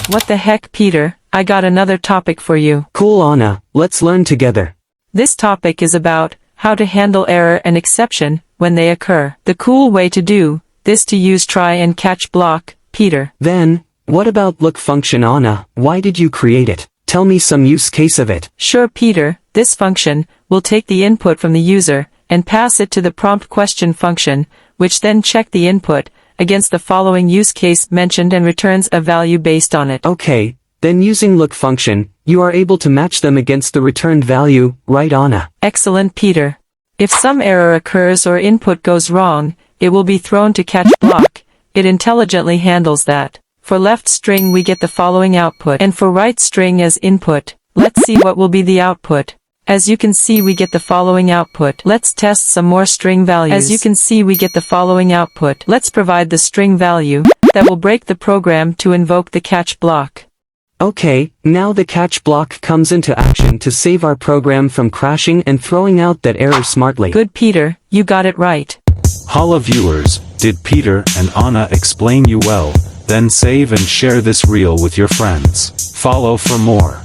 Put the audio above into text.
What the heck, Peter, I got another topic for you. Cool, Anna, let's learn together. This topic is about how to handle error and exception when they occur. The cool way to do this to use try and catch block, Peter. Then, what about look function, Anna? Why did you create it? Tell me some use case of it. Sure, Peter, this function will take the input from the user and pass it to the prompt question function, which then check the input against the following use case mentioned and returns a value based on it. Okay, then using look function, you are able to match them against the returned value, right, Anna? Excellent, Peter. If some error occurs or input goes wrong, it will be thrown to catch block. It intelligently handles that. For left string we get the following output, and for right string as input. Let's see what will be the output. As you can see we get the following output. Let's test some more string values. As you can see we get the following output. Let's provide the string value that will break the program to invoke the catch block. Okay, now the catch block comes into action to save our program from crashing and throwing out that error smartly. Good, Peter, you got it right. Holla viewers, did Peter and Anna explain you well? Then save and share this reel with your friends. Follow for more.